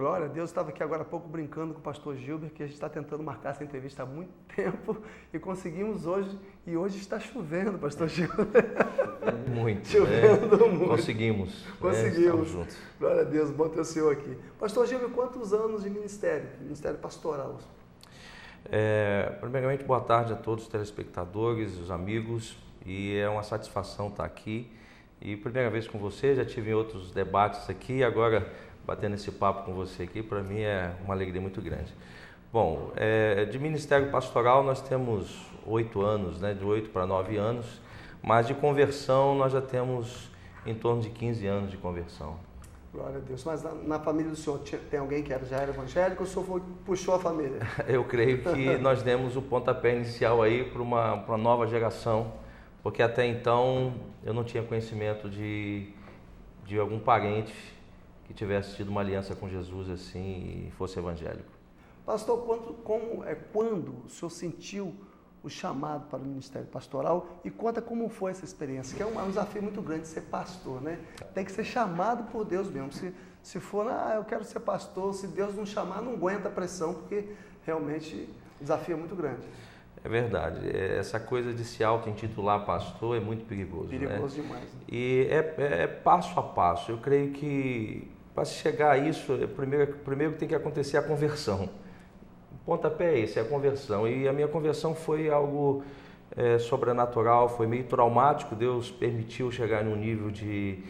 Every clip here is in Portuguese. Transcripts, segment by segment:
Glória a Deus, estava aqui agora há pouco brincando com o pastor Gilber, que a gente está tentando marcar essa entrevista há muito tempo e conseguimos hoje, e hoje está chovendo, pastor Gilber. Muito, Chovendo muito. Conseguimos. Conseguimos. Juntos. Glória a Deus, bom ter o senhor aqui. Pastor Gilber, quantos anos de ministério pastoral? Primeiramente, boa tarde a todos os telespectadores, os amigos, e é uma satisfação estar aqui. E primeira vez com você, já tive outros debates aqui, agora batendo esse papo com você aqui, para mim é uma alegria muito grande. Bom, de ministério pastoral nós temos 8 anos, de 8 para 9 anos, mas de conversão nós já temos em torno de 15 anos de conversão. Glória a Deus. Mas na família do senhor tem alguém que já era evangélico ou o senhor puxou a família? Eu creio que nós demos o pontapé inicial aí para uma nova geração, porque até então eu não tinha conhecimento de algum parente que tivesse tido uma aliança com Jesus assim e fosse evangélico. Pastor, quando o senhor sentiu o chamado para o ministério pastoral e conta como foi essa experiência, que é um desafio muito grande ser pastor, né? Tem que ser chamado por Deus mesmo. Se for, eu quero ser pastor, se Deus não chamar, não aguenta a pressão, porque realmente o desafio é muito grande. É verdade. Essa coisa de se auto-intitular pastor é muito perigoso. Perigoso demais. Né? E é passo a passo. Eu creio que para se chegar a isso, primeiro tem que acontecer a conversão. O pontapé é esse, é a conversão. E a minha conversão foi algo sobrenatural, foi meio traumático. Deus permitiu chegar num nível de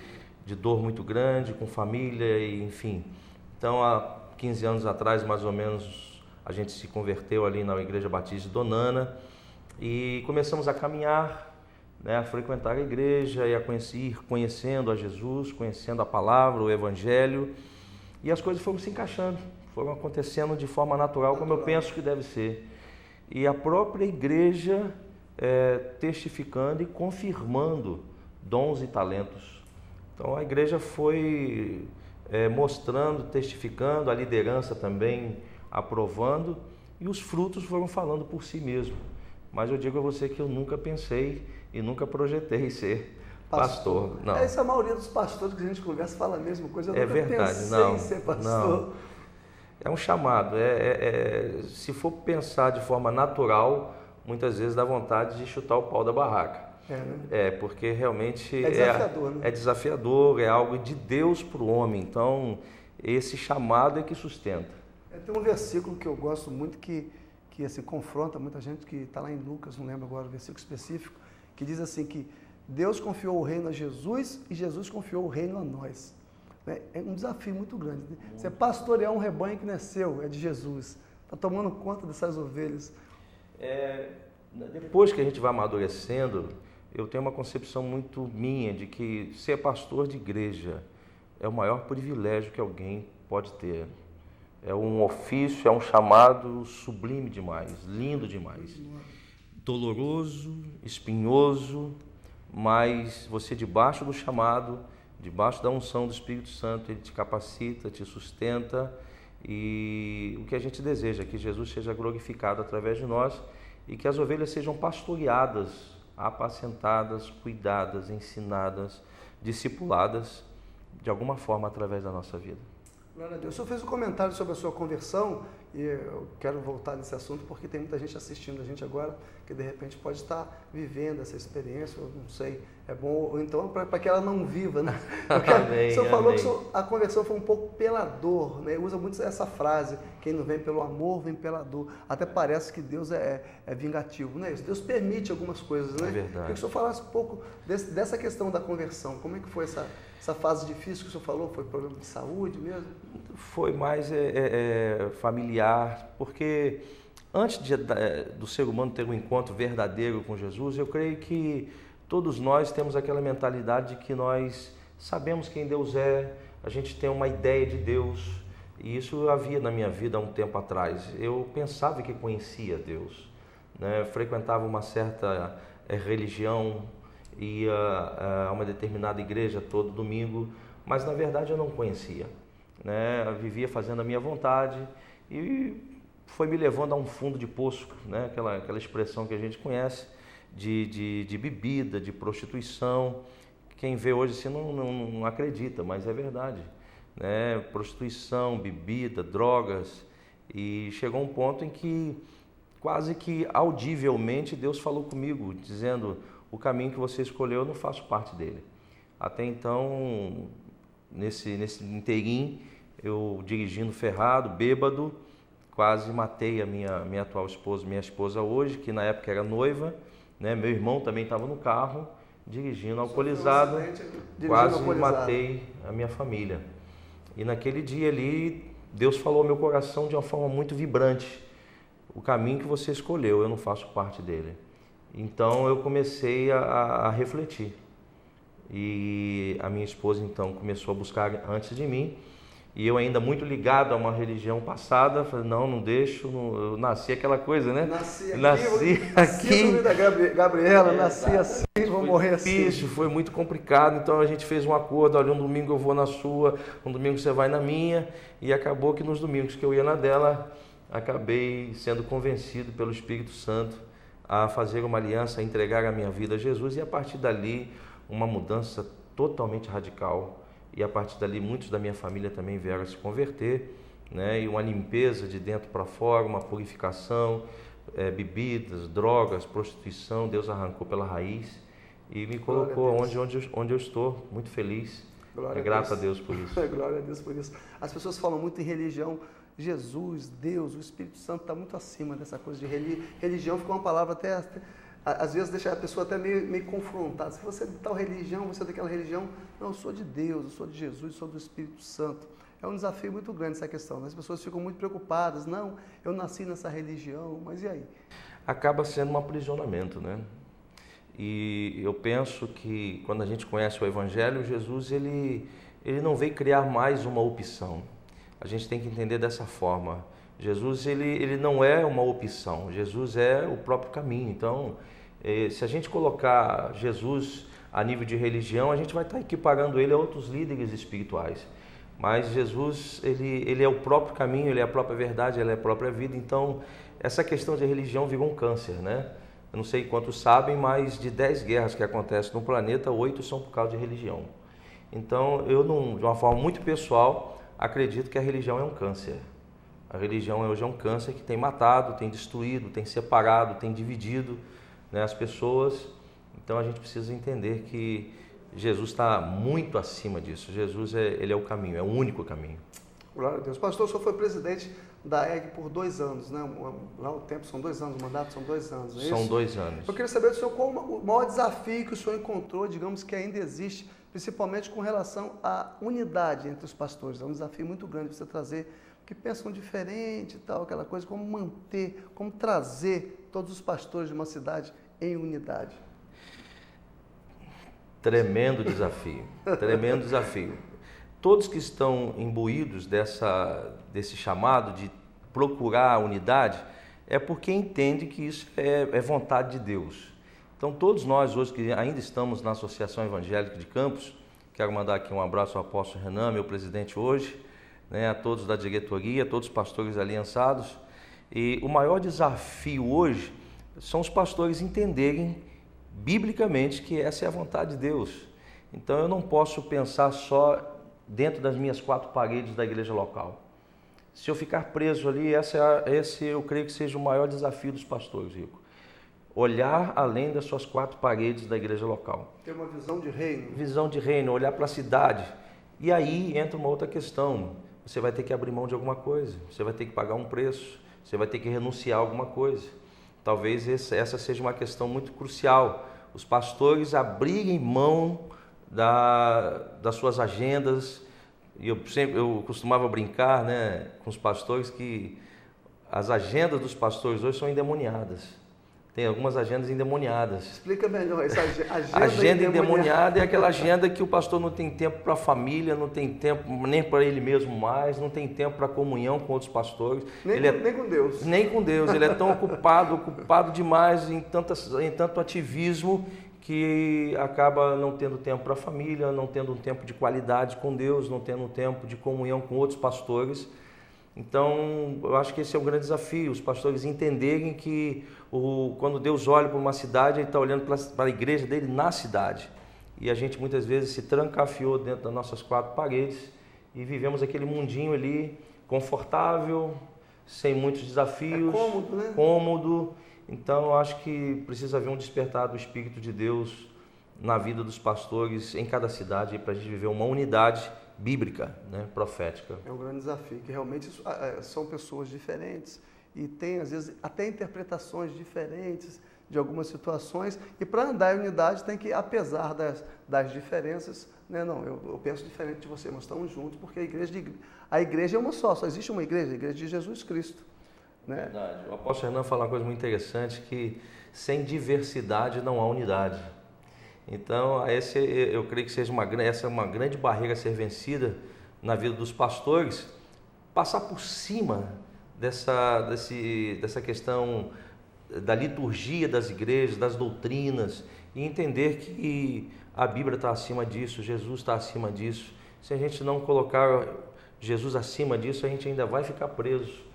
dor muito grande, com família, e enfim. Então, há 15 anos atrás, mais ou menos, a gente se converteu ali na Igreja Batista de Donana e começamos a caminhar, a frequentar a igreja e a ir conhecendo a Jesus, conhecendo a palavra, o Evangelho, e as coisas foram se encaixando, foram acontecendo de forma natural, como eu penso que deve ser. E a própria igreja testificando e confirmando dons e talentos. Então a igreja foi mostrando, testificando, a liderança também aprovando, e os frutos foram falando por si mesmo. Mas eu digo a você que eu nunca pensei e nunca projetei ser pastor. Não. Essa é a maioria dos pastores que a gente conversa fala a mesma coisa. Eu nunca verdade. pensei Não, em ser pastor. Não. É um chamado. Se for pensar de forma natural, muitas vezes dá vontade de chutar o pau da barraca. Porque realmente é desafiador, né? É desafiador, é algo de Deus para o homem. Então, esse chamado é que sustenta. Tem um versículo que eu gosto muito que assim, confronta muita gente, que está lá em Lucas, não lembro agora o versículo específico, que diz assim que Deus confiou o reino a Jesus e Jesus confiou o reino a nós. É um desafio muito grande. Você pastorear um rebanho que não é seu, é de Jesus. Está tomando conta dessas ovelhas. Depois que a gente vai amadurecendo, eu tenho uma concepção muito minha de que ser pastor de igreja é o maior privilégio que alguém pode ter. É um ofício, é um chamado sublime demais, lindo demais. Doloroso, espinhoso, mas você debaixo do chamado, debaixo da unção do Espírito Santo, ele te capacita, te sustenta, e o que a gente deseja é que Jesus seja glorificado através de nós e que as ovelhas sejam pastoreadas, apacentadas, cuidadas, ensinadas, discipuladas, de alguma forma através da nossa vida. Glória a Deus. O senhor fez um comentário sobre a sua conversão e eu quero voltar nesse assunto porque tem muita gente assistindo a gente agora que de repente pode estar vivendo essa experiência, eu não sei, é bom, ou então para que ela não viva, né? Porque amém, o senhor falou amém. Que a conversão foi um pouco pela dor, né? Usa muito essa frase, quem não vem pelo amor, vem pela dor. Até parece que Deus é vingativo, né? Deus permite algumas coisas, né? É verdade. Queria que o senhor falasse um pouco dessa questão da conversão, como é que foi essa fase difícil que o senhor falou? Foi problema de saúde mesmo? Foi mais familiar, porque antes do ser humano ter um encontro verdadeiro com Jesus, eu creio que todos nós temos aquela mentalidade de que nós sabemos quem Deus é, a gente tem uma ideia de Deus, e isso havia na minha vida há um tempo atrás. Eu pensava que conhecia Deus, frequentava uma certa religião, ia a uma determinada igreja todo domingo, mas na verdade eu não conhecia. Eu vivia fazendo a minha vontade e foi me levando a um fundo de poço, aquela expressão que a gente conhece, de bebida, de prostituição. Quem vê hoje assim não acredita, mas é verdade. né? Prostituição, bebida, drogas, e chegou um ponto em que quase que audivelmente Deus falou comigo, dizendo: o caminho que você escolheu, eu não faço parte dele. Até então, nesse inteirinho, eu dirigindo ferrado, bêbado, quase matei a minha atual esposa, minha esposa hoje, que na época era noiva, né? Meu irmão também estava no carro, dirigindo alcoolizado, quase matei a minha família. E naquele dia ali, Deus falou ao meu coração de uma forma muito vibrante: o caminho que você escolheu, eu não faço parte dele. Então eu comecei a refletir. E a minha esposa então começou a buscar antes de mim, e eu ainda muito ligado a uma religião passada, falei: não deixo, eu nasci aquela coisa, né? Nasci aqui. Da Gabriela, nasci assim, vou morrer assim. Foi muito complicado, então a gente fez um acordo: olha, um domingo eu vou na sua, um domingo você vai na minha, e acabou que nos domingos que eu ia na dela, acabei sendo convencido pelo Espírito Santo a fazer uma aliança, a entregar a minha vida a Jesus, e a partir dali uma mudança totalmente radical, e a partir dali muitos da minha família também vieram a se converter, né? E uma limpeza de dentro para fora, uma purificação, bebidas, drogas, prostituição, Deus arrancou pela raiz e me colocou onde eu estou, muito feliz. Grato a Deus por isso. Glória a Deus por isso. As pessoas falam muito em religião. Jesus, Deus, o Espírito Santo está muito acima dessa coisa de religião. Ficou uma palavra até às vezes deixa a pessoa até meio confrontada. Se você é de tal religião, você é daquela religião. Não, eu sou de Deus, eu sou de Jesus, eu sou do Espírito Santo. É um desafio muito grande essa questão. As pessoas ficam muito preocupadas. Não, eu nasci nessa religião, mas e aí? Acaba sendo um aprisionamento, né? E eu penso que quando a gente conhece o Evangelho, Jesus ele não veio criar mais uma opção. A gente tem que entender dessa forma. Jesus ele não é uma opção, Jesus é o próprio caminho. Então, se a gente colocar Jesus a nível de religião, a gente vai estar equiparando ele a outros líderes espirituais. Mas Jesus, ele é o próprio caminho, ele é a própria verdade, ele é a própria vida. Então, essa questão de religião virou um câncer, né? Eu não sei quantos sabem, mas de 10 guerras que acontecem no planeta, 8 são por causa de religião. Então, eu, de uma forma muito pessoal, acredito que a religião é um câncer. A religião hoje é um câncer que tem matado, tem destruído, tem separado, tem dividido, né, as pessoas. Então a gente precisa entender que Jesus está muito acima disso. Jesus ele é o caminho, é o único caminho. Glória a Deus. Pastor, o senhor foi presidente da EG por 2 anos, né? Lá o tempo são 2 anos, o mandato são 2 anos, não é isso? São 2 anos. Eu queria saber do senhor qual o maior desafio que o senhor encontrou, digamos que ainda existe, principalmente com relação à unidade entre os pastores. É um desafio muito grande você trazer, que pensam diferente e tal, aquela coisa, como manter, como trazer todos os pastores de uma cidade em unidade. Tremendo desafio, tremendo desafio. Todos que estão imbuídos desse chamado de procurar a unidade, é porque entende que isso é vontade de Deus. Então todos nós hoje que ainda estamos na Associação Evangélica de Campos, quero mandar aqui um abraço ao apóstolo Renan, meu presidente hoje, né, a todos da diretoria, a todos os pastores aliançados. E o maior desafio hoje são os pastores entenderem biblicamente que essa é a vontade de Deus. Então eu não posso pensar só dentro das minhas 4 paredes da igreja local. Se eu ficar preso ali, esse eu creio que seja o maior desafio dos pastores, Rico. Olhar além das suas 4 paredes da igreja local. Ter uma visão de reino. Visão de reino, olhar para a cidade. E aí entra uma outra questão. Você vai ter que abrir mão de alguma coisa, você vai ter que pagar um preço, você vai ter que renunciar a alguma coisa. Talvez essa seja uma questão muito crucial. Os pastores abrirem mão das suas agendas. E eu costumava brincar, né, com os pastores que as agendas dos pastores hoje são endemoniadas. Tem algumas agendas endemoniadas. Explica melhor essa agenda endemoniada é aquela agenda que o pastor não tem tempo para a família, não tem tempo nem para ele mesmo mais, não tem tempo para comunhão com outros pastores. Nem com Deus. Nem com Deus. Ele é tão ocupado demais em tanto ativismo que acaba não tendo tempo para a família, não tendo um tempo de qualidade com Deus, não tendo um tempo de comunhão com outros pastores. Então, eu acho que esse é um grande desafio, os pastores entenderem que quando Deus olha para uma cidade, Ele está olhando para a igreja dele na cidade. E a gente muitas vezes se trancafiou dentro das nossas 4 paredes e vivemos aquele mundinho ali confortável, sem muitos desafios. É cômodo, né? Cômodo. Então, eu acho que precisa haver um despertar do Espírito de Deus na vida dos pastores em cada cidade para a gente viver uma unidade bíblica, né, profética. É um grande desafio, que realmente são pessoas diferentes e tem, às vezes, até interpretações diferentes de algumas situações, e para andar em unidade tem que, apesar das diferenças, né, não, eu penso diferente de você, mas estamos juntos, porque a igreja é uma só existe uma igreja, a igreja de Jesus Cristo. Né? Verdade. O apóstolo Renan fala uma coisa muito interessante, que sem diversidade não há unidade. Então, eu creio que essa é uma grande barreira a ser vencida na vida dos pastores, passar por cima dessa questão da liturgia das igrejas, das doutrinas, e entender que a Bíblia está acima disso, Jesus está acima disso. Se a gente não colocar Jesus acima disso, a gente ainda vai ficar preso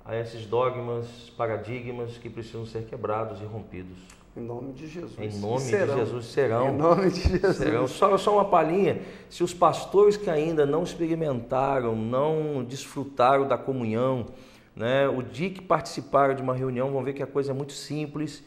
a esses dogmas, paradigmas que precisam ser quebrados e rompidos. Em nome de Jesus. Em nome de Jesus serão. Em nome de Jesus. Serão. Só uma palhinha. Se os pastores que ainda não experimentaram, não desfrutaram da comunhão, né, o dia que participaram de uma reunião, vão ver que a coisa é muito simples.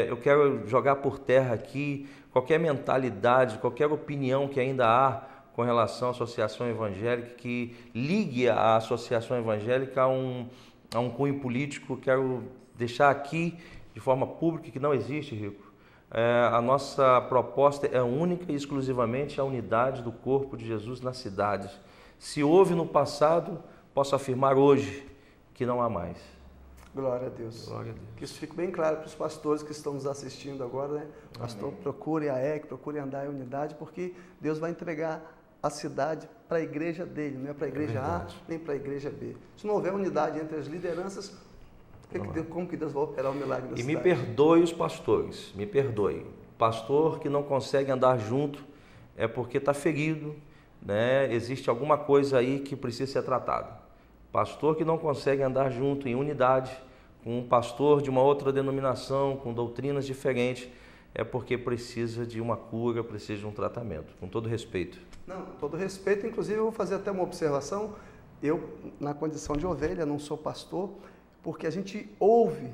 Eu quero jogar por terra aqui qualquer mentalidade, qualquer opinião que ainda há com relação à associação evangélica, que ligue a associação evangélica a um cunho político. Quero deixar aqui de forma pública que não existe, Rico. A nossa proposta é única e exclusivamente a unidade do corpo de Jesus nas cidades. Se houve no passado, posso afirmar hoje que não há mais. Glória a Deus. Glória a Deus. Que isso fique bem claro para os pastores que estão nos assistindo agora, né? Pastor, procure a EC, procure andar em unidade, porque Deus vai entregar a cidade para a igreja dele, não é para a igreja A nem para a igreja B. Se não houver unidade entre as lideranças, como que Deus vai operar o milagre da cidade? E me perdoe os pastores, me perdoe. Pastor que não consegue andar junto é porque está ferido, né? Existe alguma coisa aí que precisa ser tratada. Pastor que não consegue andar junto em unidade com um pastor de uma outra denominação, com doutrinas diferentes, é porque precisa de uma cura, precisa de um tratamento, com todo respeito. Não, com todo respeito. Inclusive, eu vou fazer até uma observação. Eu, na condição de ovelha, não sou pastor, porque a gente ouve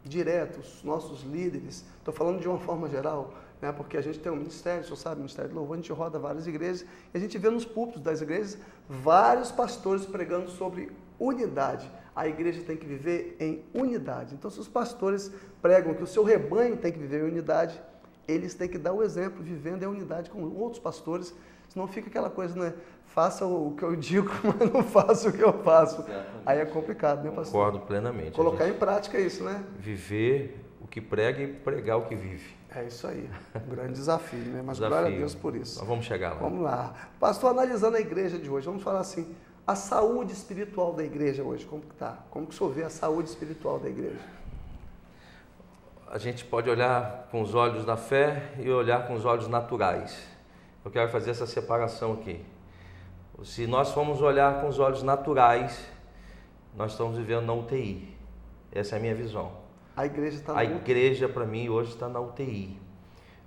direto os nossos líderes, estou falando de uma forma geral, né, porque a gente tem um ministério, o senhor sabe, Ministério de Louvor, a gente roda várias igrejas, e a gente vê nos púlpitos das igrejas vários pastores pregando sobre unidade. A igreja tem que viver em unidade. Então, se os pastores pregam que o seu rebanho tem que viver em unidade, eles têm que dar o exemplo, vivendo em unidade com outros pastores, senão fica aquela coisa, né? Faça o que eu digo, mas não faça o que eu faço. Exatamente. Aí é complicado, né, pastor? Concordo plenamente. Colocar em prática isso, né? Viver o que prega e pregar o que vive. É isso aí, um grande desafio, né? Mas glória a Deus por isso. Nós vamos chegar lá. Vamos lá. Pastor, analisando a igreja de hoje, vamos falar assim, a saúde espiritual da igreja hoje, como que está? Como que o senhor vê a saúde espiritual da igreja? A gente pode olhar com os olhos da fé e olhar com os olhos naturais. Eu quero fazer essa separação aqui. Se nós formos olhar com os olhos naturais, nós estamos vivendo na UTI. Essa é a minha visão. A igreja está na UTI. A igreja, para mim, hoje está na UTI.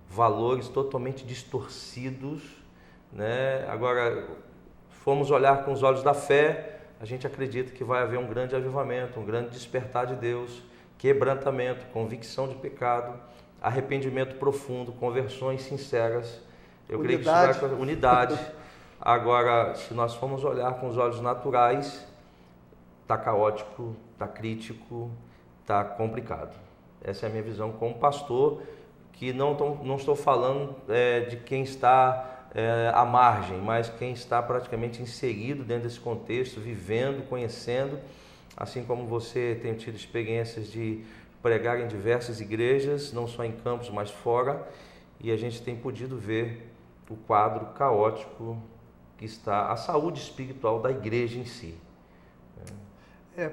Valores totalmente distorcidos, né? Agora, formos olhar com os olhos da fé, a gente acredita que vai haver um grande avivamento, um grande despertar de Deus, quebrantamento, convicção de pecado, arrependimento profundo, conversões sinceras. Eu creio que isso vai acontecer. Unidade. Agora, se nós formos olhar com os olhos naturais, está caótico, está crítico, está complicado. Essa é a minha visão como pastor, que não estou falando de quem está à margem, mas quem está praticamente inserido dentro desse contexto, vivendo, conhecendo, assim como você tem tido experiências de pregar em diversas igrejas, não só em campos, mas fora, e a gente tem podido ver o quadro caótico que está a saúde espiritual da igreja em si.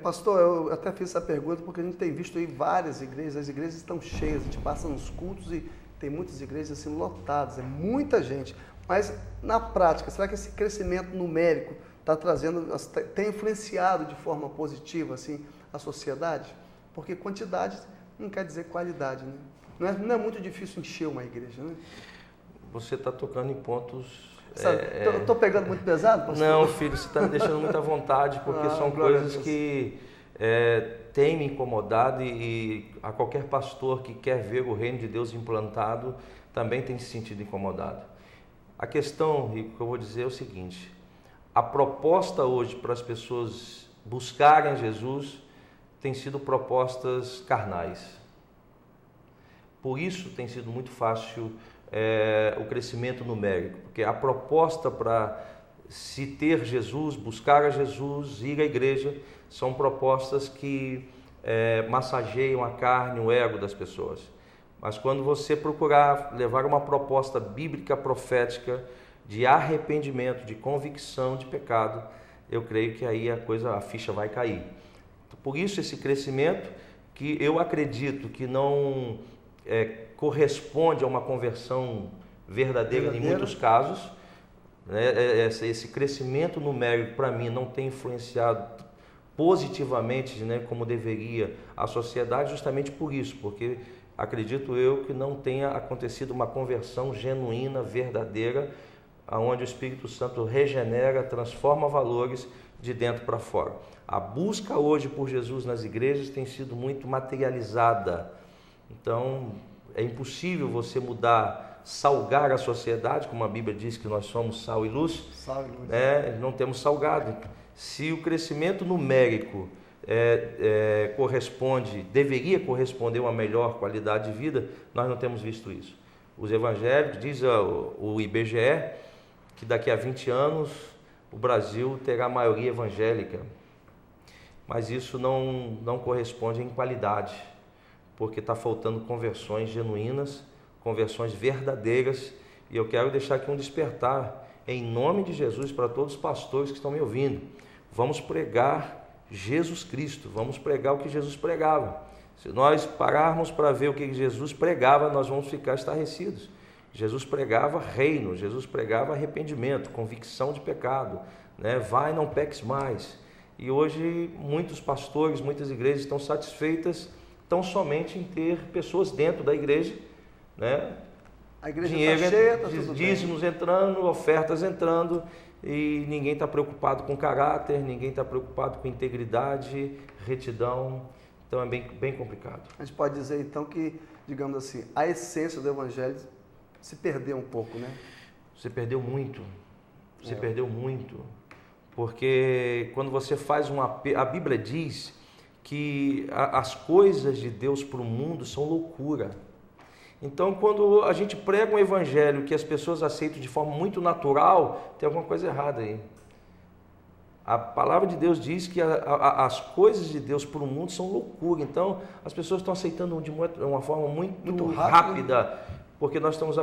Pastor, eu até fiz essa pergunta porque a gente tem visto aí várias igrejas, as igrejas estão cheias, a gente passa nos cultos e tem muitas igrejas assim lotadas, é muita gente. Mas na prática, será que esse crescimento numérico está trazendo, tem influenciado de forma positiva assim a sociedade? Porque quantidade não quer dizer qualidade, né? Não é muito difícil encher uma igreja, né? Você está tocando em pontos Estou pegando muito pesado, pastor? Não, filho, você está me deixando muito à vontade, porque são coisas que têm me incomodado e a qualquer pastor que quer ver o reino de Deus implantado também tem se sentido incomodado. A questão, Rico, que eu vou dizer é o seguinte: a proposta hoje para as pessoas buscarem Jesus tem sido propostas carnais. Por isso tem sido muito fácil o crescimento numérico, porque a proposta para se ter Jesus, buscar a Jesus, ir à igreja, são propostas que massageiam a carne, o ego das pessoas. Mas quando você procurar levar uma proposta bíblica profética de arrependimento, de convicção de pecado, eu creio que aí a ficha vai cair. Por isso esse crescimento, que eu acredito que não corresponde a uma conversão verdadeira em muitos casos, né? Esse crescimento numérico para mim não tem influenciado positivamente, né, como deveria a sociedade, justamente por isso, porque acredito eu que não tenha acontecido uma conversão genuína, verdadeira, onde o Espírito Santo regenera, transforma valores de dentro para fora. A busca hoje por Jesus nas igrejas tem sido muito materializada. Então, é impossível você mudar, salgar a sociedade, como a Bíblia diz que nós somos sal e luz. Sal e luz. Não temos salgado. Se o crescimento numérico deveria corresponder a uma melhor qualidade de vida, nós não temos visto isso. Os evangélicos, diz o IBGE, que daqui a 20 anos o Brasil terá a maioria evangélica, mas isso não corresponde em qualidade, porque está faltando conversões genuínas, conversões verdadeiras, e eu quero deixar aqui um despertar, em nome de Jesus, para todos os pastores que estão me ouvindo. Vamos pregar Jesus Cristo, vamos pregar o que Jesus pregava. Se nós pararmos para ver o que Jesus pregava, nós vamos ficar estarrecidos. Jesus pregava reino, Jesus pregava arrependimento, convicção de pecado, né? Vai, não peques mais. E hoje muitos pastores, muitas igrejas estão satisfeitas tão somente em ter pessoas dentro da igreja, né? A igreja dinheiro, está cheia, está tudo dízimos entrando, ofertas entrando, e ninguém está preocupado com caráter, ninguém está preocupado com integridade, retidão. Então é bem complicado. A gente pode dizer então que, digamos assim, a essência do evangelho se perdeu um pouco, né? Você perdeu muito, perdeu muito, porque quando você faz a Bíblia diz que as coisas de Deus para o mundo são loucura. Então, quando a gente prega um evangelho que as pessoas aceitam de forma muito natural, tem alguma coisa errada aí. A palavra de Deus diz que as coisas de Deus para o mundo são loucura. Então, as pessoas estão aceitando de uma forma muito rápida, porque nós estamos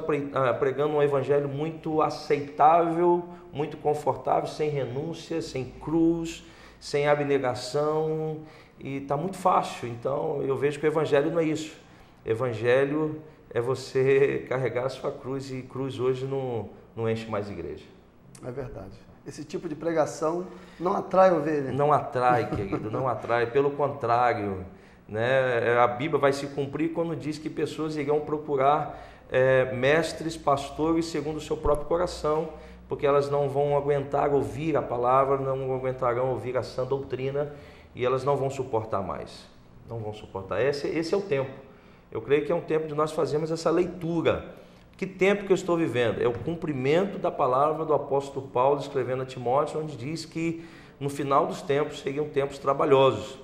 pregando um evangelho muito aceitável, muito confortável, sem renúncia, sem cruz, sem abnegação, e está muito fácil. Então, eu vejo que o evangelho não é isso. Evangelho é você carregar a sua cruz, e cruz hoje não enche mais igreja. É verdade. Esse tipo de pregação não atrai ovelha. Não atrai, querido, não atrai. Pelo contrário, né? A Bíblia vai se cumprir quando diz que pessoas irão procurar mestres, pastores, segundo o seu próprio coração, porque elas não vão aguentar ouvir a palavra, não aguentarão ouvir a sã doutrina, e elas não vão suportar mais. Não vão suportar. Esse é o tempo. Eu creio que é um tempo de nós fazermos essa leitura. Que tempo que eu estou vivendo? É o cumprimento da palavra do apóstolo Paulo escrevendo a Timóteo, onde diz que no final dos tempos seriam tempos trabalhosos.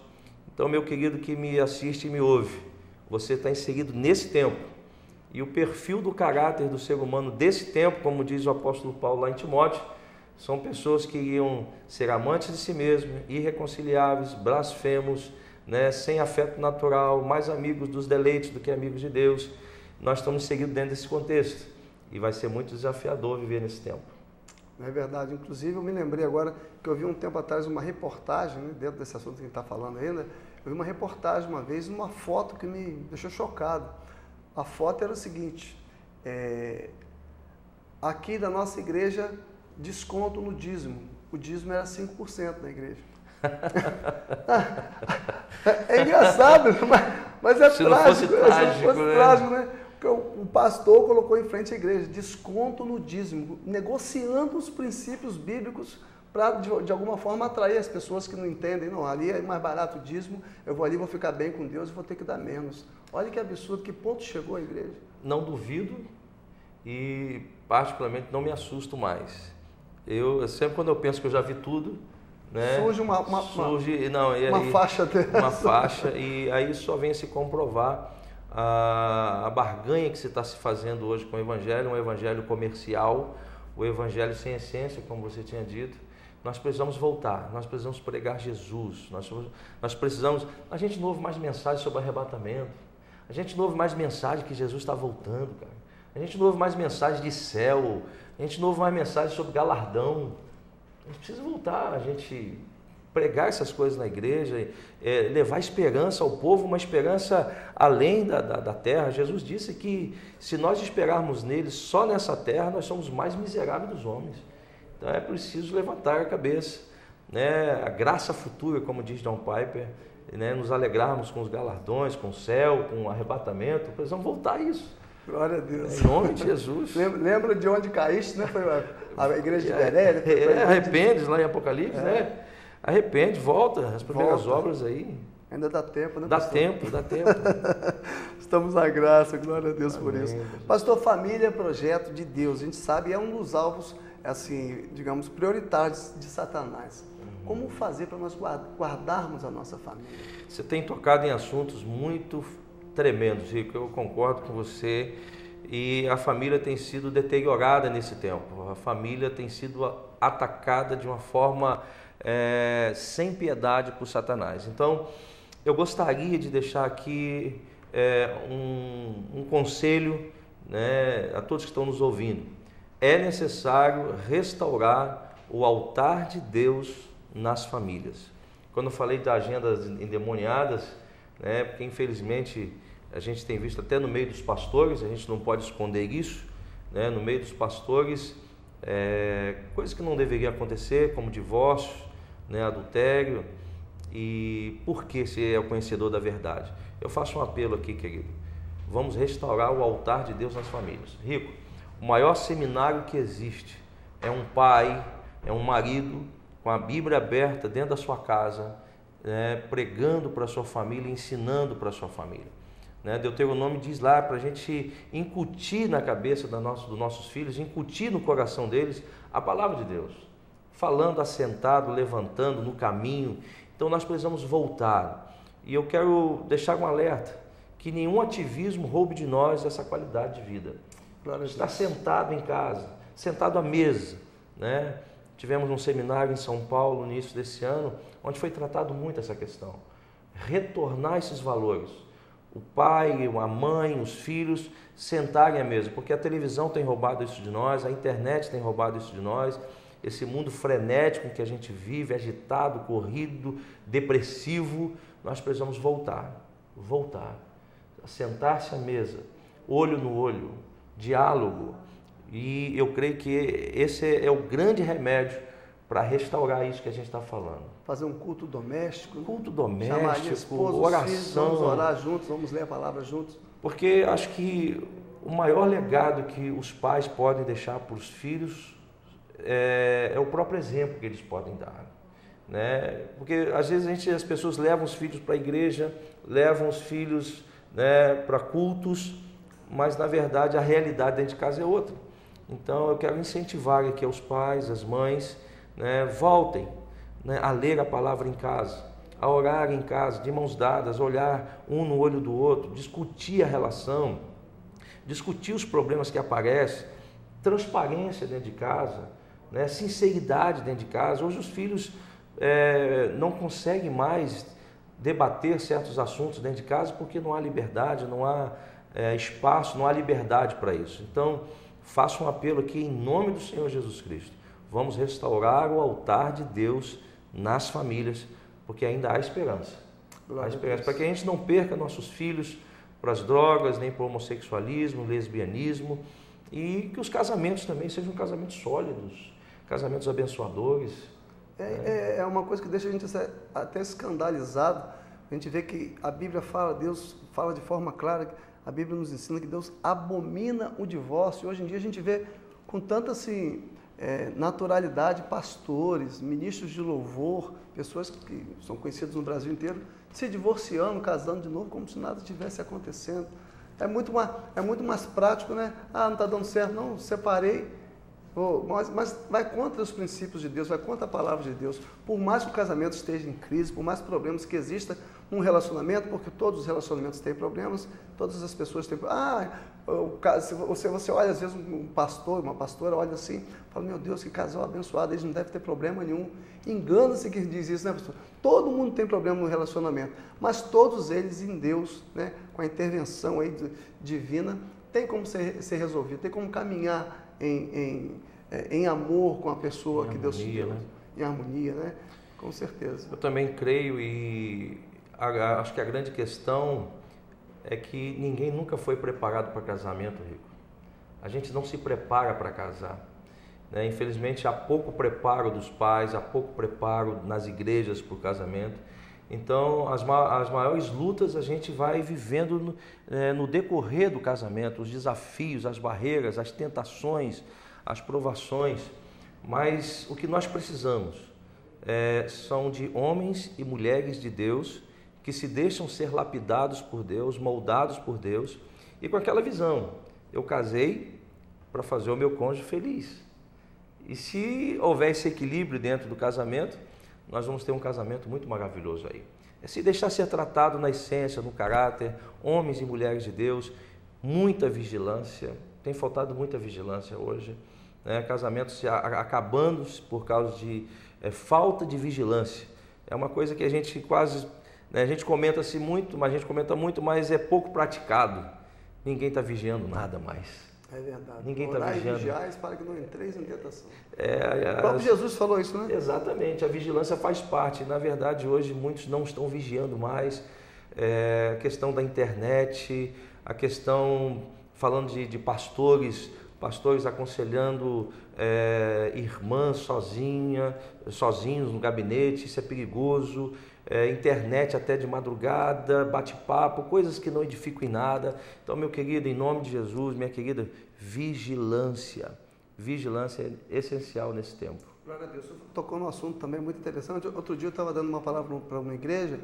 Então, meu querido que me assiste e me ouve, você está inserido nesse tempo. E o perfil do caráter do ser humano desse tempo, como diz o apóstolo Paulo lá em Timóteo, são pessoas que iriam ser amantes de si mesmos, irreconciliáveis, blasfemos, né, sem afeto natural, mais amigos dos deleites do que amigos de Deus. Nós estamos inseridos dentro desse contexto e vai ser muito desafiador viver nesse tempo. É verdade. Inclusive, eu me lembrei agora que eu vi um tempo atrás uma reportagem, né, dentro desse assunto que a gente está falando ainda, eu vi uma reportagem uma vez, uma foto que me deixou chocado. A foto era o seguinte: aqui da nossa igreja, desconto no dízimo. O dízimo era 5% na igreja. É engraçado, mas é trágico. Trágico, né? Porque o pastor colocou em frente à igreja, desconto no dízimo, negociando os princípios bíblicos para, de alguma forma, atrair as pessoas que não entendem. Não, ali é mais barato o dízimo, eu vou ali, vou ficar bem com Deus e vou ter que dar menos. Olha que absurdo, que ponto chegou a igreja. Não duvido e, particularmente, não me assusto mais. Eu sempre, quando eu penso que eu já vi tudo, né, surge uma faixa dessa. Uma faixa, e aí só vem se comprovar a barganha que se está se fazendo hoje com o Evangelho, um Evangelho comercial, o Evangelho sem essência, como você tinha dito. Nós precisamos voltar, nós precisamos pregar Jesus, nós precisamos... A gente não ouve mais mensagem sobre arrebatamento, a gente não ouve mais mensagem que Jesus está voltando, cara. A gente não ouve mais mensagem de céu, a gente não ouve mais mensagem sobre galardão. A gente precisa voltar, a gente pregar essas coisas na igreja, levar esperança ao povo, uma esperança além da terra. Jesus disse que se nós esperarmos nele só nessa terra, nós somos mais miseráveis dos homens. Então é preciso levantar a cabeça, né? A graça futura, como diz John Piper, né? Nos alegrarmos com os galardões, com o céu, com o arrebatamento. Precisamos voltar a isso. Glória a Deus. Em nome de Jesus. Lembra de onde caíste, né? Foi a igreja de Berea. Arrepende lá em Apocalipse, né? Arrepende, volta, as primeiras obras aí. Ainda dá tempo, né, dá pastor? Dá tempo. Estamos na graça, glória a Deus. Amém, por isso. Jesus. Pastor, família é projeto de Deus. A gente sabe, é um dos alvos, assim, digamos, prioritários de Satanás. Como fazer para nós guardarmos a nossa família? Você tem tocado em assuntos muito tremendos, Rico. Eu concordo com você. E a família tem sido deteriorada nesse tempo. A família tem sido atacada de uma forma sem piedade por Satanás. Então, eu gostaria de deixar aqui um conselho, né, a todos que estão nos ouvindo. É necessário restaurar o altar de Deus nas famílias. Quando eu falei de agendas endemoniadas, né, porque infelizmente a gente tem visto até no meio dos pastores, a gente não pode esconder isso, né, no meio dos pastores, coisas que não deveriam acontecer, como divórcio, né, adultério. E por que se é o conhecedor da verdade? Eu faço um apelo aqui, querido. Vamos restaurar o altar de Deus nas famílias. Rico, o maior seminário que existe é um pai, é um marido com a Bíblia aberta dentro da sua casa, né, pregando para a sua família, ensinando para a sua família. Né? Deuteronômio diz lá para a gente incutir na cabeça dos nossos filhos, incutir no coração deles a palavra de Deus, falando assentado, levantando no caminho. Então nós precisamos voltar. E eu quero deixar um alerta, que nenhum ativismo roube de nós essa qualidade de vida. Estar sentado em casa, sentado à mesa, né? Tivemos um seminário em São Paulo no início desse ano, onde foi tratado muito essa questão. Retornar esses valores. O pai, a mãe, os filhos sentarem à mesa, porque a televisão tem roubado isso de nós, a internet tem roubado isso de nós, esse mundo frenético que a gente vive, agitado, corrido, depressivo. Nós precisamos voltar, sentar-se à mesa, olho no olho, diálogo. E eu creio que esse é o grande remédio para restaurar isso que a gente está falando. Fazer um culto doméstico. Chamar a esposa, oração. Filhos, vamos orar juntos, vamos ler a palavra juntos. Porque acho que o maior legado que os pais podem deixar para os filhos é o próprio exemplo que eles podem dar. Né? Porque às vezes as pessoas levam os filhos para a igreja, levam os filhos, né, para cultos, mas na verdade a realidade dentro de casa é outra. Então eu quero incentivar aqui aos pais, às mães, né, voltem, né, a ler a palavra em casa, a orar em casa, de mãos dadas, olhar um no olho do outro, discutir a relação, discutir os problemas que aparecem, transparência dentro de casa, né, sinceridade dentro de casa. Hoje os filhos não conseguem mais debater certos assuntos dentro de casa porque não há liberdade, não há espaço, não há liberdade para isso. Então, faço um apelo aqui em nome do Senhor Jesus Cristo. Vamos restaurar o altar de Deus nas famílias, porque ainda há esperança. Há esperança para que a gente não perca nossos filhos para as drogas, nem para o homossexualismo, lesbianismo, e que os casamentos também sejam casamentos sólidos, casamentos abençoadores. É uma coisa que deixa a gente até escandalizado. A gente vê que a Bíblia fala, Deus fala de forma clara, a Bíblia nos ensina que Deus abomina o divórcio. Hoje em dia a gente vê com tanta assim, naturalidade pastores, ministros de louvor, pessoas que são conhecidas no Brasil inteiro, se divorciando, casando de novo, como se nada tivesse acontecendo. É muito mais prático, né? Ah, não está dando certo, não, separei. Mas vai contra os princípios de Deus, vai contra a palavra de Deus. Por mais que o casamento esteja em crise, por mais problemas que existam num relacionamento, porque todos os relacionamentos têm problemas, todas as pessoas têm problemas. Se você olha, às vezes, um pastor, uma pastora, olha assim, fala, meu Deus, que casal abençoado, eles não devem ter problema nenhum. Engana-se quem diz isso, né, pastor? Todo mundo tem problema no relacionamento, mas todos eles em Deus, né, com a intervenção aí divina, tem como ser resolvido, tem como caminhar em amor com a pessoa que Deus te deu, né? Em harmonia, né? Com certeza. Eu também creio acho que a grande questão é que ninguém nunca foi preparado para casamento, Rico. A gente não se prepara para casar, né? Infelizmente, há pouco preparo dos pais, há pouco preparo nas igrejas para o casamento. Então, as maiores lutas a gente vai vivendo no decorrer do casamento, os desafios, as barreiras, as tentações, as provações. Mas o que nós precisamos são de homens e mulheres de Deus que se deixam ser lapidados por Deus, moldados por Deus e com aquela visão. Eu casei para fazer o meu cônjuge feliz. E se houver esse equilíbrio dentro do casamento, nós vamos ter um casamento muito maravilhoso aí. É se deixar ser tratado na essência, no caráter, homens e mulheres de Deus, muita vigilância, tem faltado muita vigilância hoje, né? Casamentos acabando por causa de falta de vigilância. É uma coisa que a gente quase, né, a gente comenta-se muito, mas é pouco praticado. Ninguém está vigiando nada mais. É verdade. Ninguém está vigiando. Vigiais para que não entreis em tentação. O próprio Jesus falou isso, né? Exatamente, a vigilância faz parte. Na verdade, hoje muitos não estão vigiando mais. A questão da internet, a questão, falando de pastores aconselhando irmãs sozinhos no gabinete, isso é perigoso. Internet até de madrugada, bate-papo, coisas que não edificam em nada. Então, meu querido, em nome de Jesus, minha querida, vigilância. Vigilância é essencial nesse tempo. Glória a Deus. Você tocou num assunto também muito interessante. Outro dia eu estava dando uma palavra para uma igreja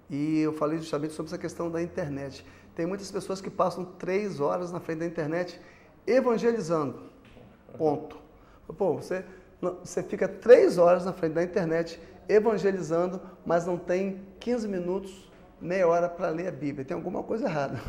e eu falei justamente sobre essa questão da internet. Tem muitas pessoas que passam 3 horas na frente da internet evangelizando. Ponto. Pô, você fica 3 horas na frente da internet evangelizando, mas não tem 15 minutos, meia hora para ler a Bíblia. Tem alguma coisa errada.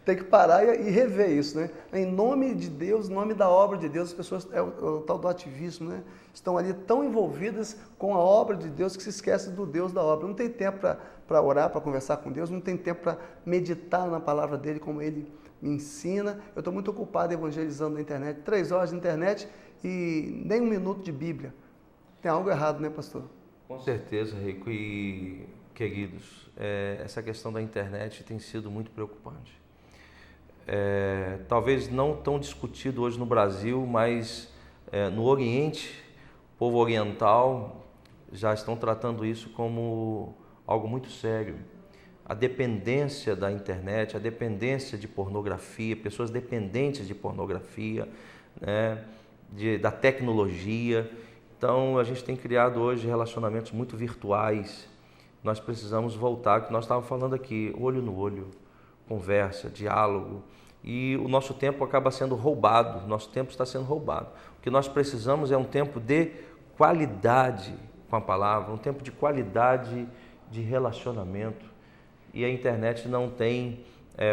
Tem que parar e rever isso, né? Em nome de Deus, em nome da obra de Deus, as pessoas, o tal do ativismo, né? Estão ali tão envolvidas com a obra de Deus que se esquecem do Deus da obra. Não tem tempo para orar, para conversar com Deus, não tem tempo para meditar na palavra dele como ele me ensina. Eu estou muito ocupado evangelizando na internet, 3 horas de internet e nem 1 minuto de Bíblia. Tem algo errado, né, pastor? Com certeza, Rico. E, queridos, essa questão da internet tem sido muito preocupante. Talvez não tão discutido hoje no Brasil, mas no Oriente, o povo oriental já estão tratando isso como algo muito sério. A dependência da internet, a dependência de pornografia, pessoas dependentes de pornografia, né, da tecnologia. Então, a gente tem criado hoje relacionamentos muito virtuais. Nós precisamos voltar, que nós estávamos falando aqui, olho no olho, conversa, diálogo. E o nosso tempo acaba sendo roubado, nosso tempo está sendo roubado. O que nós precisamos é um tempo de qualidade com a palavra, um tempo de qualidade de relacionamento. E a internet não tem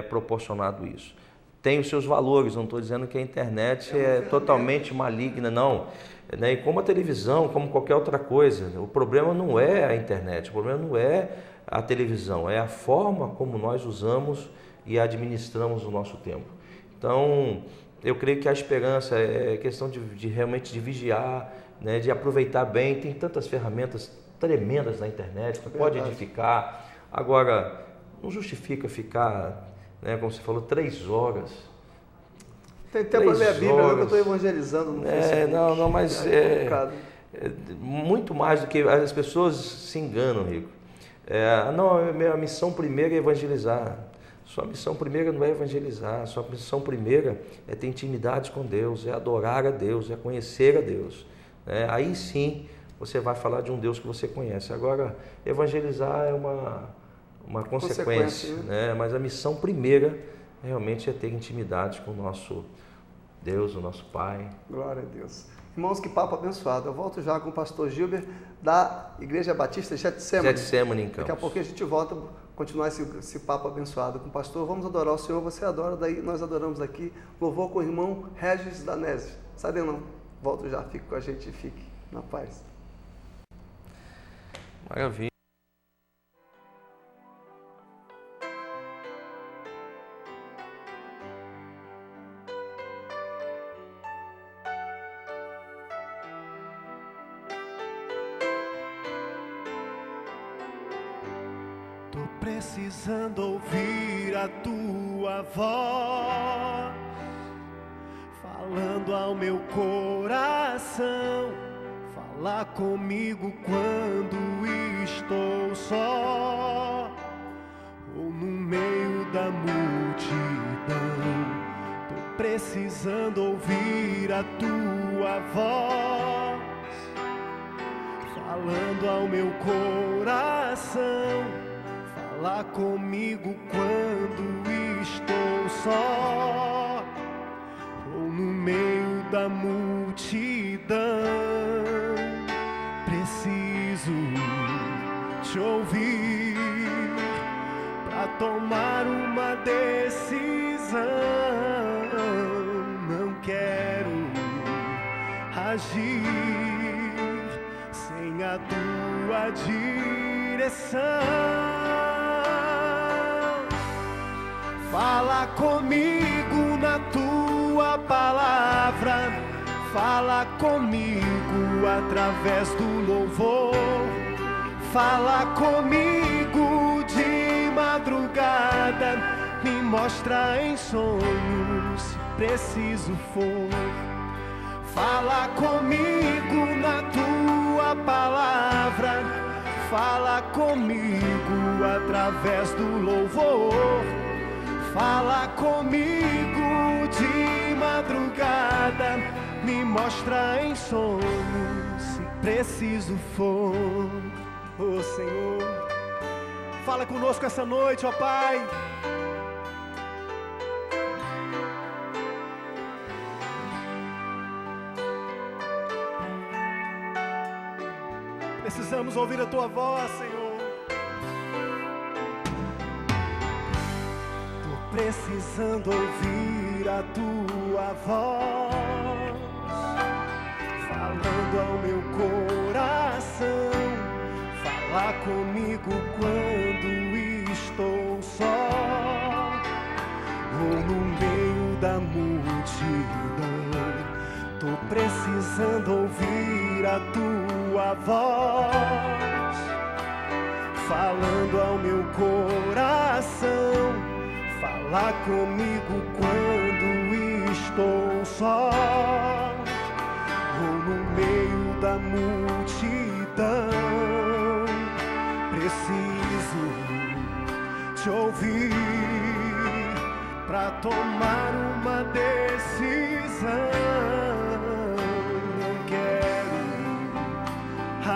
proporcionado isso. Tem os seus valores, não estou dizendo que a internet é totalmente maligna, não. E como a televisão, como qualquer outra coisa, o problema não é a internet, o problema não é a televisão, é a forma como nós usamos e administramos o nosso tempo. Então, eu creio que a esperança é questão de realmente de vigiar, né, de aproveitar bem. Tem tantas ferramentas tremendas na internet que pode edificar. Agora, não justifica ficar, né, como você falou, 3 horas. Tem tempo para ler a Bíblia, eu estou evangelizando no Facebook. Mas muito mais do que as pessoas se enganam, Rico. Não, a minha missão primeira é evangelizar. Sua missão primeira não é evangelizar, sua missão primeira é ter intimidade com Deus, é adorar a Deus, é conhecer a Deus. Aí sim você vai falar de um Deus que você conhece. Agora, evangelizar é uma consequência, né? Mas a missão primeira realmente é ter intimidade com o nosso Deus, o nosso Pai. Glória a Deus. Irmãos, que papo abençoado. Eu volto já com o pastor Gilber da Igreja Batista Getsemane. Getsemane em Campos. Daqui a pouco a gente volta a continuar esse papo abençoado com o pastor. Vamos adorar o Senhor, você adora, daí nós adoramos aqui. Louvor com o irmão Regis Danese. Sai daí não, volto já, fique com a gente e fique na paz. Maravilha. Precisando ouvir a tua voz, falando ao meu coração, falar comigo quando estou só, ou no meio da multidão. Tô precisando ouvir a tua voz, falando ao meu coração, falar comigo quando estou só, ou no meio da multidão. Preciso te ouvir pra tomar uma decisão. Não quero agir sem a tua direção. Fala comigo na tua palavra, fala comigo através do louvor, fala comigo de madrugada, me mostra em sonhos se preciso for. Fala comigo na tua palavra, fala comigo através do louvor, fala comigo de madrugada, me mostra em sonhos se preciso for. Oh Senhor, fala conosco essa noite, ó Pai. Precisamos ouvir a tua voz, Senhor. Precisando ouvir a tua voz, falando ao meu coração, falar comigo quando estou só, ou no meio da multidão. Tô precisando ouvir a tua voz, falando ao meu coração, falar comigo quando estou só, ou no meio da multidão. Preciso te ouvir pra tomar uma decisão. Não quero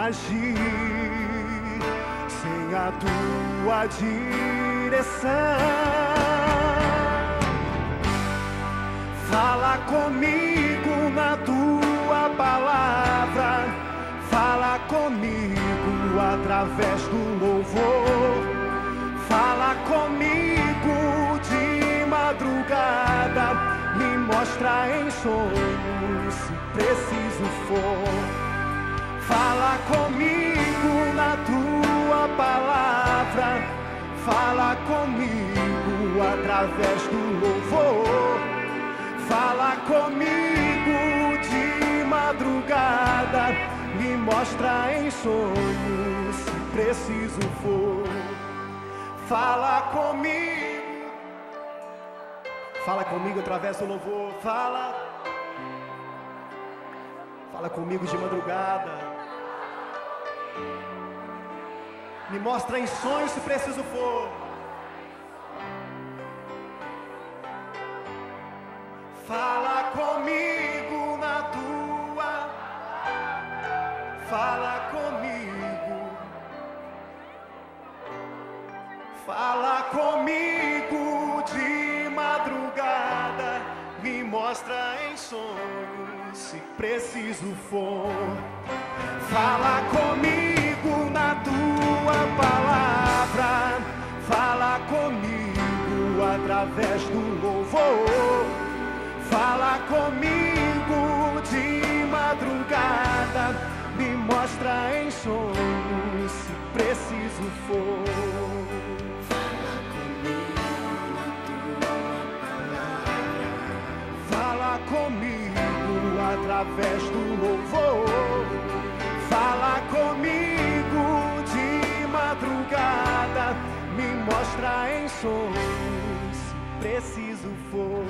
agir sem a tua direção. Fala comigo na tua palavra, fala comigo através do louvor, fala comigo de madrugada, me mostra em sonhos se preciso for. Fala comigo na tua palavra, fala comigo através do louvor, fala comigo de madrugada, me mostra em sonhos se preciso for. Fala comigo através do louvor, fala comigo de madrugada. Me mostra em sonhos se preciso for. Fala comigo na tua. Fala comigo. Fala comigo de madrugada. Me mostra em sonhos se preciso for. Fala comigo na tua palavra. Fala comigo através do louvor. Fala comigo de madrugada. Me mostra em sonhos se preciso for. Fala comigo na tua palavra. Fala comigo através do louvor. Fala comigo de madrugada. Me mostra em sonhos se preciso for.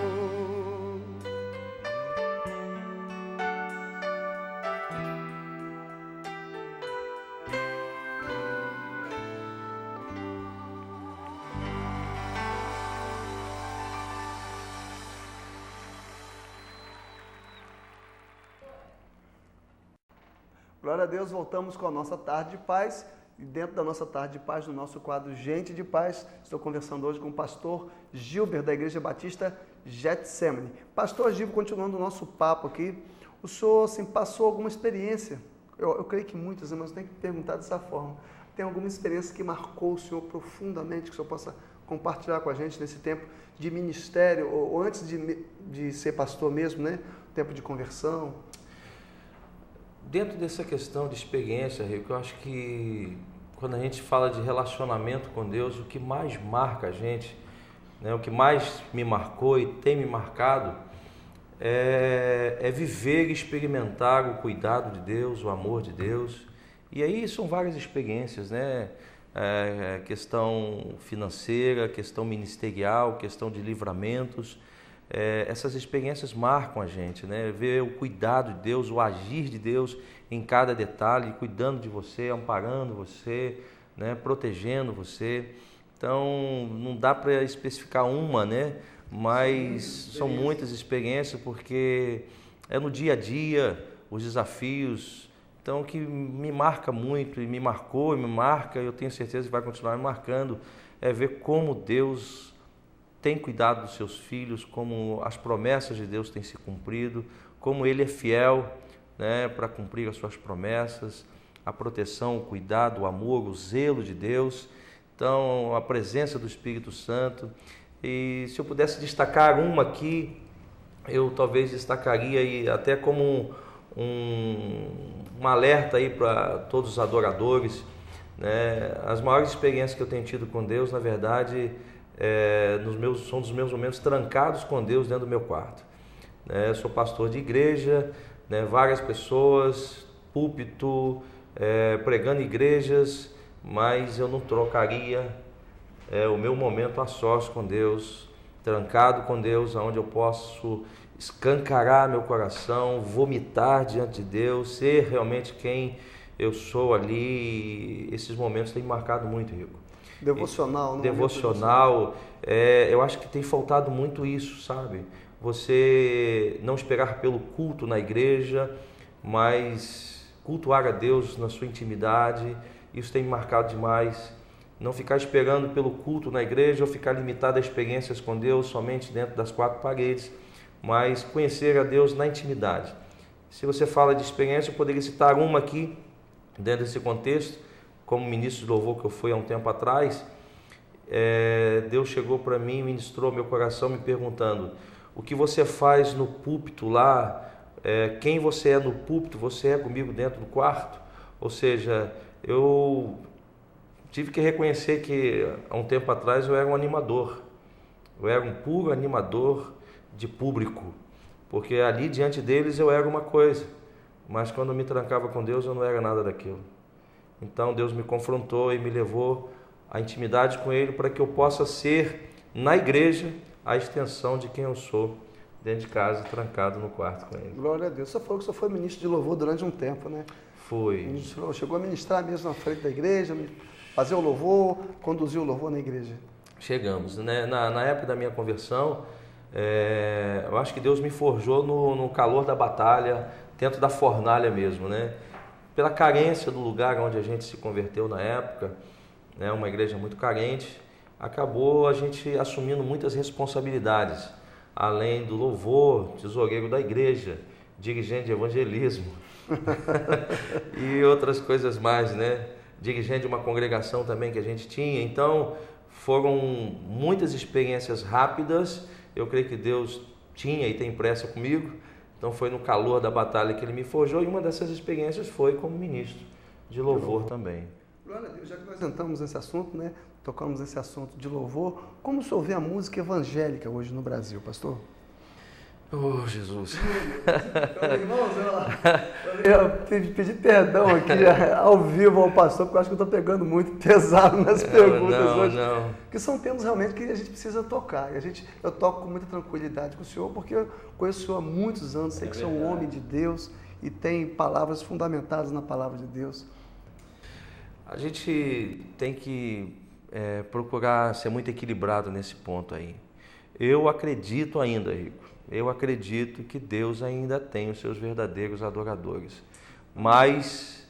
Glória a Deus, voltamos com a nossa Tarde de Paz. E dentro da nossa Tarde de Paz, no nosso quadro Gente de Paz, estou conversando hoje com o pastor Gilber, da Igreja Batista Getsemane. Pastor Gilber, continuando o nosso papo aqui, o senhor assim, passou alguma experiência, eu creio que muitas, mas eu tenho que perguntar dessa forma, tem alguma experiência que marcou o senhor profundamente, que o senhor possa compartilhar com a gente nesse tempo de ministério, ou antes de ser pastor mesmo, né? Tempo de conversão? Dentro dessa questão de experiência, Rico, eu acho que quando a gente fala de relacionamento com Deus, o que mais marca a gente, né, o que mais me marcou e tem me marcado, é viver e experimentar o cuidado de Deus, o amor de Deus. E aí são várias experiências, né? Questão financeira, questão ministerial, questão de livramentos. Essas experiências marcam a gente, né? Ver o cuidado de Deus, o agir de Deus em cada detalhe, cuidando de você, amparando você, né? Protegendo você. Então, não dá para especificar uma, né? Mas são muitas experiências, porque é no dia a dia, os desafios. Então, o que me marca muito, e me marcou, e me marca, eu tenho certeza que vai continuar me marcando, é ver como Deus tem cuidado dos seus filhos, como as promessas de Deus têm se cumprido, como Ele é fiel, né, para cumprir as suas promessas, a proteção, o cuidado, o amor, o zelo de Deus, então a presença do Espírito Santo. E se eu pudesse destacar uma aqui, eu talvez destacaria aí até como um alerta aí para todos os adoradores, né? As maiores experiências que eu tenho tido com Deus, na verdade, são dos meus momentos trancados com Deus dentro do meu quarto. Sou pastor de igreja, né, várias pessoas, púlpito, pregando em igrejas, mas eu não trocaria o meu momento a sós com Deus, trancado com Deus, onde eu posso escancarar meu coração, vomitar diante de Deus, ser realmente quem eu sou ali. Esses momentos têm me marcado muito, Rico. Devocional, não? Devocional, eu acho que tem faltado muito isso, sabe? Você não esperar pelo culto na igreja, mas cultuar a Deus na sua intimidade, isso tem me marcado demais. Não ficar esperando pelo culto na igreja ou ficar limitado a experiências com Deus somente dentro das quatro paredes, mas conhecer a Deus na intimidade. Se você fala de experiência, eu poderia citar uma aqui, dentro desse contexto, como ministro de louvor que eu fui há um tempo atrás. Deus chegou para mim e ministrou meu coração me perguntando: o que você faz no púlpito lá, quem você é no púlpito, você é comigo dentro do quarto? Ou seja, eu tive que reconhecer que há um tempo atrás eu era um animador, eu era um puro animador de público, porque ali diante deles eu era uma coisa, mas quando eu me trancava com Deus eu não era nada daquilo. Então Deus me confrontou e me levou à intimidade com Ele para que eu possa ser na igreja a extensão de quem eu sou dentro de casa, trancado no quarto com Ele. Glória a Deus. Você falou que você foi ministro de louvor durante um tempo, né? Foi. Chegou a ministrar mesmo na frente da igreja? fazer o louvor, conduzir o louvor na igreja? Chegamos, né? Na época da minha conversão, eu acho que Deus me forjou no calor da batalha, dentro da fornalha mesmo, né? Pela carência do lugar onde a gente se converteu na época, né? Uma igreja muito carente, acabou a gente assumindo muitas responsabilidades, além do louvor, tesoureiro da igreja, dirigente de evangelismo e outras coisas mais, né? Dirigente de uma congregação também que a gente tinha. Então, foram muitas experiências rápidas. Eu creio que Deus tinha e tem pressa comigo. Então, foi no calor da batalha que Ele me forjou, e uma dessas experiências foi como ministro de louvor também. Glória a Deus, já que nós entramos nesse assunto, né? Tocamos nesse assunto de louvor, como o senhor vê a música evangélica hoje no Brasil, pastor? Oh, Jesus! Irmãos, eu pedi perdão aqui ao vivo ao pastor, porque eu acho que eu estou pegando muito pesado nas perguntas hoje. Não. Que são temas realmente que a gente precisa tocar. E eu toco com muita tranquilidade com o senhor, porque eu conheço o senhor há muitos anos, sei que o senhor é um homem de Deus e tem palavras fundamentadas na palavra de Deus. A gente tem que procurar ser muito equilibrado nesse ponto aí. Eu acredito ainda, Rico, eu acredito que Deus ainda tem os seus verdadeiros adoradores, mas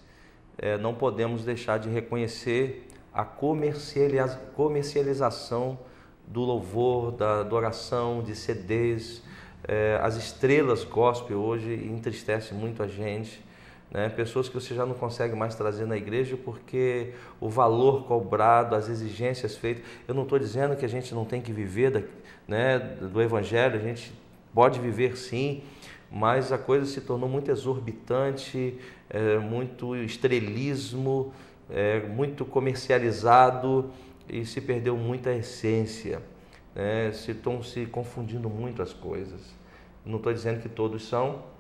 não podemos deixar de reconhecer a comercialização do louvor, da adoração, de CDs. As estrelas gospel hoje entristecem muito a gente, né? Pessoas que você já não consegue mais trazer na igreja porque o valor cobrado, as exigências feitas. Eu não estou dizendo que a gente não tem que viver do evangelho, a gente pode viver sim, mas a coisa se tornou muito exorbitante, muito estrelismo, muito comercializado, e se perdeu muita essência, né? Estão se confundindo muito as coisas. Não estou dizendo que todos são,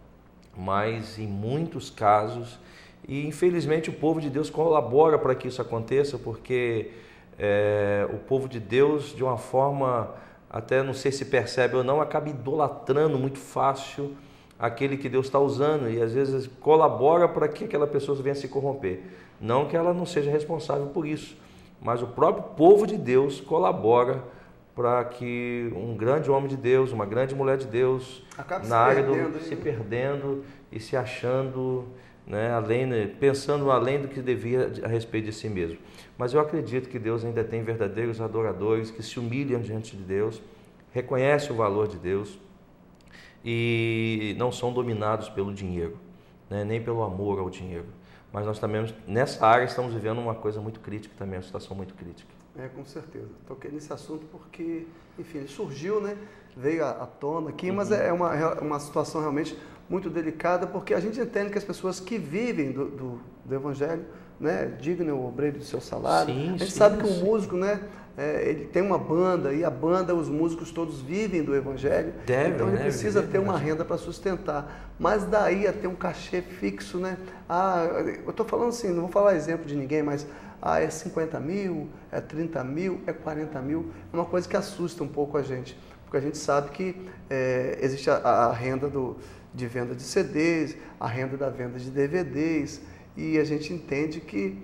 mas em muitos casos, e infelizmente o povo de Deus colabora para que isso aconteça, porque o povo de Deus, de uma forma, até não sei se percebe ou não, acaba idolatrando muito fácil aquele que Deus está usando, e às vezes colabora para que aquela pessoa venha se corromper. Não que ela não seja responsável por isso, mas o próprio povo de Deus colabora para que um grande homem de Deus, uma grande mulher de Deus, na área se perdendo e se achando, né, pensando além do que devia a respeito de si mesmo. Mas eu acredito que Deus ainda tem verdadeiros adoradores que se humilham diante de Deus, reconhecem o valor de Deus e não são dominados pelo dinheiro, né, nem pelo amor ao dinheiro. Mas nós também, nessa área, estamos vivendo uma coisa muito crítica também, uma situação muito crítica. Com certeza. Toquei nesse assunto porque, enfim, ele surgiu, né? Veio à tona aqui, mas é uma situação realmente muito delicada, porque a gente entende que as pessoas que vivem do Evangelho, né, digno o obreiro do seu salário. Sim, a gente sabe que um músico, né, ele tem uma banda, e a banda, os músicos todos vivem do Evangelho, então ele precisa ter uma renda para sustentar, mas daí a ter um cachê fixo, né? Eu estou falando assim, não vou falar exemplo de ninguém, mas é 50 mil, é 30 mil, é 40 mil, é uma coisa que assusta um pouco a gente, porque a gente sabe que existe a renda de venda de CDs, a renda da venda de DVDs, e a gente entende que,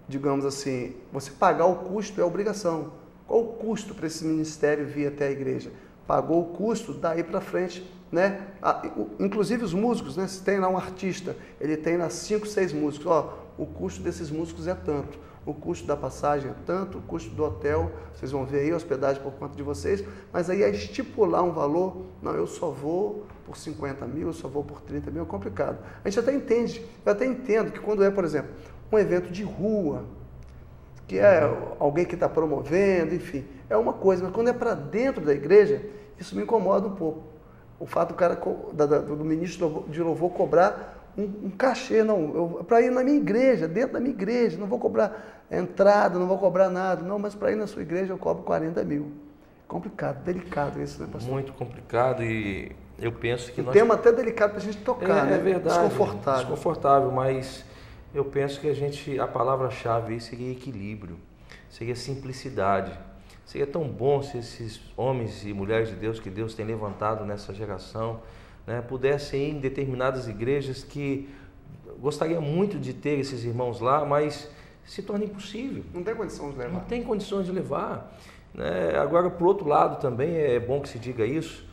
digamos assim, você pagar o custo é obrigação. Qual o custo para esse ministério vir até a igreja? Pagou o custo, daí para frente, né? Inclusive os músicos, né? Se tem lá um artista, ele tem lá 5, 6 músicos, o custo desses músicos é tanto, o custo da passagem é tanto, o custo do hotel, vocês vão ver aí, a hospedagem por conta de vocês, mas aí estipular um valor, não, eu só vou por 50 mil, eu só vou por 30 mil, é complicado. A gente até entende, eu até entendo que quando por exemplo, um evento de rua, que é alguém que está promovendo, enfim, é uma coisa, mas quando é para dentro da igreja, isso me incomoda um pouco. O fato do cara, do ministro de louvor cobrar um cachê, para ir na minha igreja, dentro da minha igreja, não vou cobrar entrada, não vou cobrar nada, não, mas para ir na sua igreja eu cobro 40 mil. Complicado, delicado isso, né, pastor? Muito complicado, e eu penso que tema até delicado para a gente tocar, né? É verdade. Desconfortável, mas eu penso que a palavra-chave aí seria equilíbrio, seria simplicidade. Seria tão bom se esses homens e mulheres de Deus que Deus tem levantado nessa geração, né, pudessem ir em determinadas igrejas que gostaria muito de ter esses irmãos lá, mas se torna impossível. Não tem condição de levar. Não tem condições de levar. Né? Agora, por outro lado, também é bom que se diga isso,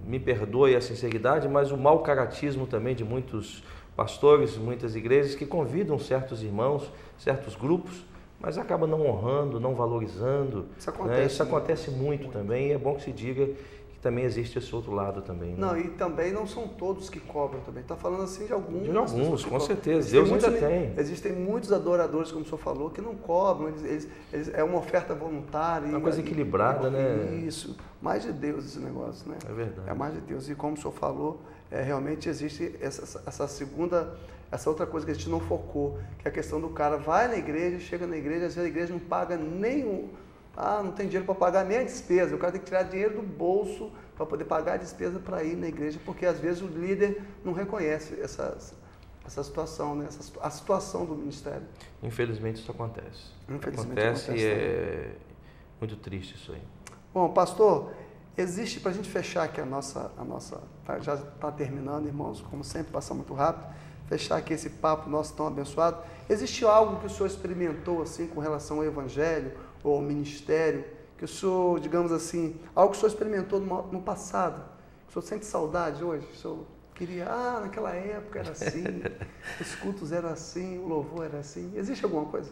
me perdoe a sinceridade, mas o mau caratismo também de muitos pastores, muitas igrejas que convidam certos irmãos, certos grupos, mas acaba não honrando, não valorizando. Isso acontece, né? Isso acontece muito também, e é bom que se diga que também existe esse outro lado também. Né? Não, e também não são todos que cobram também. Está falando assim de alguns. De alguns, com certeza. Deus ainda tem. Existem muitos adoradores, como o senhor falou, que não cobram. É uma oferta voluntária. Uma coisa equilibrada, né? Isso. Mais de Deus esse negócio, né? É verdade. É mais de Deus. E como o senhor falou, realmente existe essa outra coisa que a gente não focou, que é a questão do cara vai na igreja, chega na igreja, às vezes a igreja não paga nem não tem dinheiro para pagar nem a despesa. O cara tem que tirar dinheiro do bolso para poder pagar a despesa para ir na igreja, porque às vezes o líder não reconhece essa situação, né? A situação do ministério. Infelizmente isso acontece. Acontece e é muito triste isso aí. Bom, pastor, existe, para a gente fechar aqui já está terminando, irmãos, como sempre, passa muito rápido, fechar aqui esse papo nosso tão abençoado, existe algo que o senhor experimentou assim com relação ao evangelho ou ao ministério, que o senhor, digamos assim, algo que o senhor experimentou no passado, que o senhor sente saudade hoje, o senhor queria, naquela época era assim, os cultos eram assim, o louvor era assim, existe alguma coisa?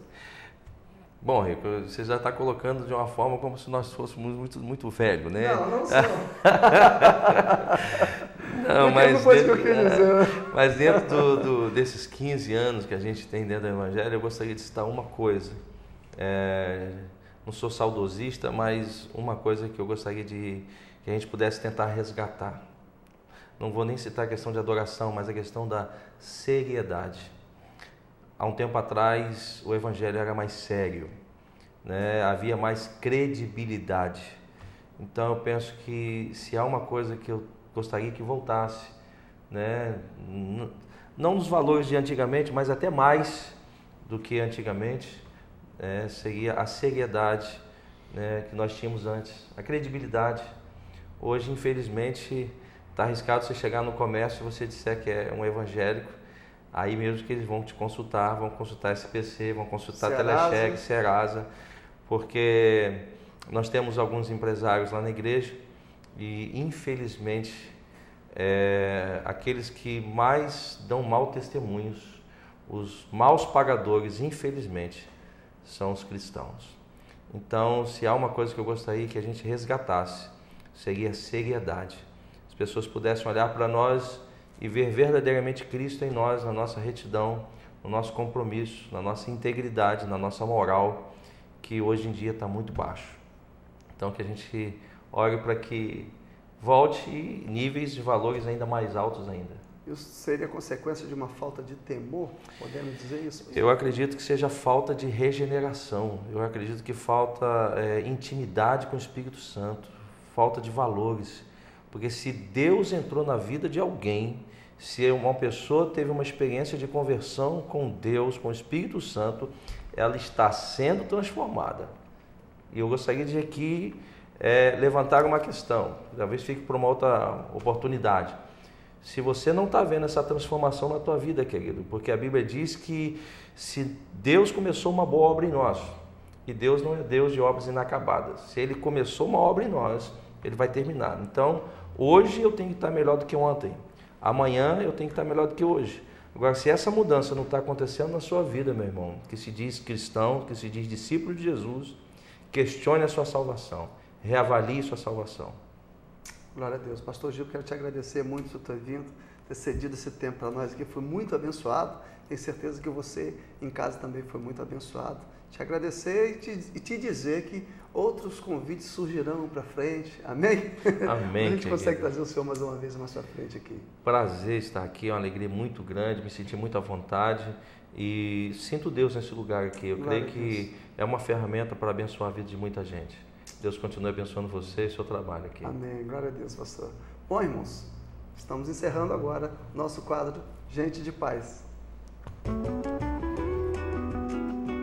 Bom, Rico, você já está colocando de uma forma como se nós fôssemos muito, muito velhos, né? Não sou. Não, mas não foi isso que eu queria dizer. Mas dentro desses 15 anos que a gente tem dentro do Evangelho, eu gostaria de citar uma coisa. Não sou saudosista, mas uma coisa que eu gostaria que a gente pudesse tentar resgatar. Não vou nem citar a questão de adoração, mas a questão da seriedade. Há um tempo atrás, o Evangelho era mais sério, né? Havia mais credibilidade. Então, eu penso que se há uma coisa que eu gostaria que voltasse, né? Não nos valores de antigamente, mas até mais do que antigamente, seria a seriedade, né, que nós tínhamos antes, a credibilidade. Hoje, infelizmente, está arriscado você chegar no comércio e você disser que é um evangélico, aí mesmo que eles vão te consultar, vão consultar SPC, vão consultar Telecheque, Serasa, porque nós temos alguns empresários lá na igreja e, infelizmente, aqueles que mais dão mau testemunhos, os maus pagadores, infelizmente, são os cristãos. Então, se há uma coisa que eu gostaria que a gente resgatasse, seria a seriedade. As pessoas pudessem olhar para nós e ver verdadeiramente Cristo em nós, na nossa retidão, no nosso compromisso, na nossa integridade, na nossa moral, que hoje em dia está muito baixo. Então, que a gente ore para que volte níveis de valores ainda mais altos ainda. Isso seria consequência de uma falta de temor? Podemos dizer isso? Eu acredito que seja falta de regeneração. Eu acredito que falta intimidade com o Espírito Santo, falta de valores. Porque se Deus entrou na vida de alguém, se uma pessoa teve uma experiência de conversão com Deus, com o Espírito Santo, ela está sendo transformada. E eu gostaria de aqui levantar uma questão, talvez fique para uma outra oportunidade. Se você não está vendo essa transformação na tua vida, querido, porque a Bíblia diz que se Deus começou uma boa obra em nós, e Deus não é Deus de obras inacabadas, se Ele começou uma obra em nós, Ele vai terminar. Então, hoje eu tenho que estar melhor do que ontem, amanhã eu tenho que estar melhor do que hoje. Agora, se essa mudança não está acontecendo na sua vida, meu irmão, que se diz cristão, que se diz discípulo de Jesus, questione a sua salvação, reavalie sua salvação. Glória a Deus. Pastor Gil, quero te agradecer muito por ter vindo, ter cedido esse tempo para nós aqui. Foi muito abençoado. Tenho certeza que você em casa também foi muito abençoado. Te agradecer e te dizer que outros convites surgirão para frente. Amém? Amém. A gente consegue trazer o Senhor mais uma vez mais para frente aqui. Prazer estar aqui, é uma alegria muito grande, me senti muito à vontade e sinto Deus nesse lugar aqui. Eu creio que é uma ferramenta para abençoar a vida de muita gente. Deus continue abençoando você e seu trabalho aqui. Amém. Glória a Deus, pastor. Bom, irmãos, estamos encerrando agora nosso quadro Gente de Paz.